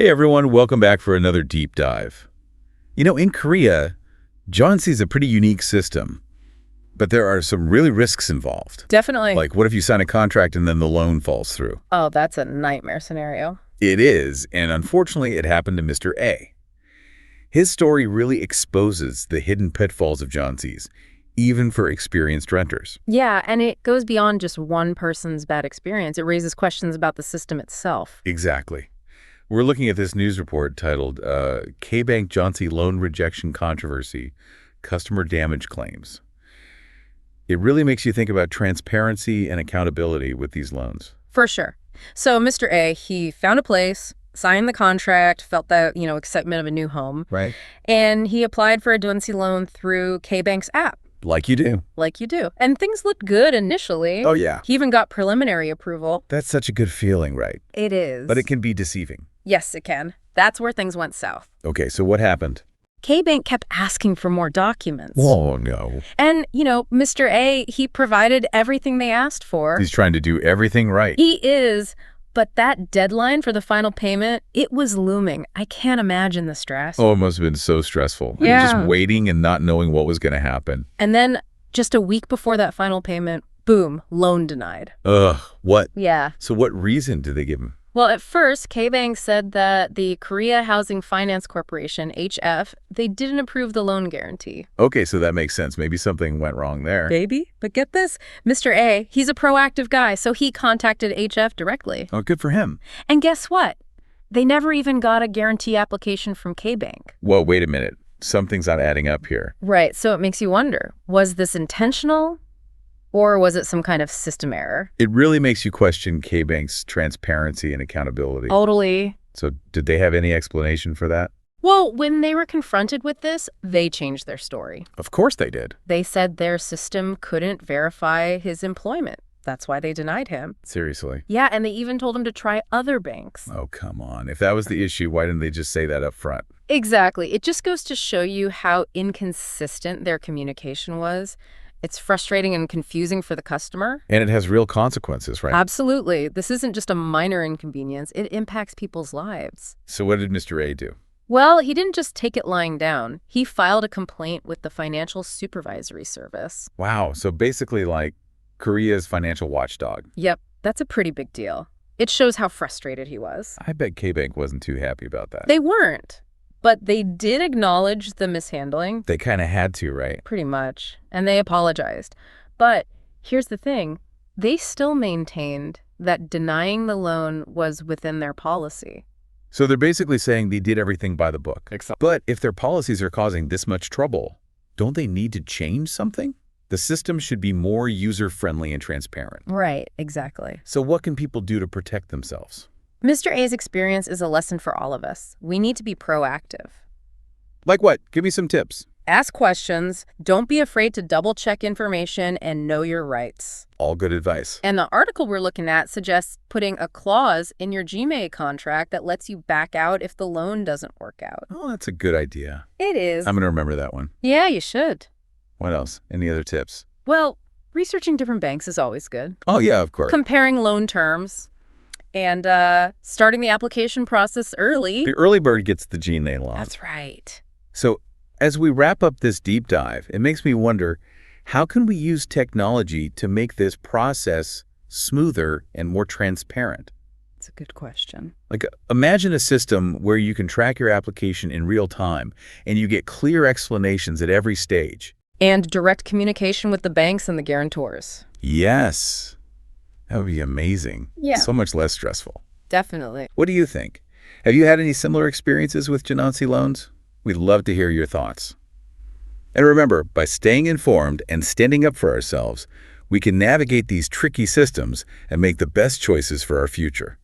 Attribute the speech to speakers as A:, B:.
A: Hey everyone, welcome back for another deep dive. In Korea, jeonse is a pretty unique system, but there are some really risks involved.
B: Definitely.
A: Like, what if you sign a contract and then the loan falls through?
B: Oh, that's a nightmare scenario.
A: It is, and unfortunately it happened to Mr. A. His story really exposes the hidden pitfalls of jeonses, even for experienced renters.
B: Yeah, and it goes beyond just one person's bad experience. It raises questions about the system itself.
A: Exactly. We're looking at this news report titled Kebank jeonse Loan Rejection Controversy, Customer Damage Claims. It really makes you think about transparency and accountability with these loans.
B: For sure. So Mr. A, he found a place, signed the contract, felt the, excitement of a new home.
A: Right.
B: And he applied for a jeonse loan through Kbank's app.
A: Like you do.
B: Like you do. And things looked good initially.
A: Oh, yeah.
B: He even got preliminary approval.
A: That's such a good feeling, right?
B: It is.
A: But it can be deceiving.
B: Yes, it can. That's where things went south.
A: Okay, so what happened?
B: Kbank kept asking for more documents.
A: Oh, no.
B: And, Mr. A, he provided everything they asked for.
A: He's trying to do everything right.
B: He is. But that deadline for the final payment, it was looming. I can't imagine the stress.
A: Oh, it must have been so stressful.
B: Yeah.
A: Just waiting and not knowing what was going to happen.
B: And then just a week before that final payment, boom, loan denied.
A: Ugh, what?
B: Yeah.
A: So what reason did they give him?
B: Well, at first, Kbank said that the Korea Housing Finance Corporation, HF, they didn't approve the loan guarantee.
A: Okay, so that makes sense. Maybe something went wrong there.
B: Baby, but get this. Mr. A, he's a proactive guy, so he contacted HF directly.
A: Oh, good for him.
B: And guess what? They never even got a guarantee application from Kbank.
A: Whoa, wait a minute. Something's not adding up here.
B: Right, so it makes you wonder, was this intentional? Or was it some kind of system error?
A: It really makes you question Kbank's transparency and accountability.
B: Totally.
A: So did they have any explanation for that?
B: Well, when they were confronted with this, they changed their story.
A: Of course they did.
B: They said their system couldn't verify his employment. That's why they denied him.
A: Seriously?
B: Yeah, and they even told him to try other banks.
A: Oh, come on. If that was the issue, why didn't they just say that up front?
B: Exactly. It just goes to show you how inconsistent their communication was. It's frustrating and confusing for the customer.
A: And it has real consequences, right?
B: Absolutely. This isn't just a minor inconvenience. It impacts people's lives.
A: So what did Mr. A do?
B: Well, he didn't just take it lying down. He filed a complaint with the Financial Supervisory Service.
A: Wow. So basically like Korea's financial watchdog.
B: Yep, that's a pretty big deal. It shows how frustrated he was.
A: I bet Kbank wasn't too happy about that.
B: They weren't. But they did acknowledge the mishandling.
A: They kind of had to, right?
B: Pretty much. And they apologized. But here's the thing. They still maintained that denying the loan was within their policy.
A: So they're basically saying they did everything by the book. But if their policies are causing this much trouble, don't they need to change something? The system should be more user-friendly and transparent.
B: Right, exactly.
A: So what can people do to protect themselves?
B: Mr. A's experience is a lesson for all of us. We need to be proactive.
A: Like what? Give me some tips.
B: Ask questions, don't be afraid to double-check information, and know your rights.
A: All good advice.
B: And the article we're looking at suggests putting a clause in your jeonse contract that lets you back out if the loan doesn't work out.
A: Oh, that's a good idea.
B: It is.
A: I'm going to remember that one.
B: Yeah, you should.
A: What else? Any other tips?
B: Well, researching different banks is always good.
A: Oh, yeah, of course.
B: Comparing loan terms and starting the application process early.
A: The early bird gets the jeonse loan.
B: That's right.
A: So as we wrap up this deep dive, it makes me wonder, how can we use technology to make this process smoother and more transparent?
B: That's a good question.
A: Like, imagine a system where you can track your application in real time and you get clear explanations at every stage.
B: And direct communication with the banks and the guarantors.
A: Yes. That would be amazing.
B: Yeah.
A: So much less stressful.
B: Definitely.
A: What do you think? Have you had any similar experiences with jeonse loans? We'd love to hear your thoughts. And remember, by staying informed and standing up for ourselves, we can navigate these tricky systems and make the best choices for our future.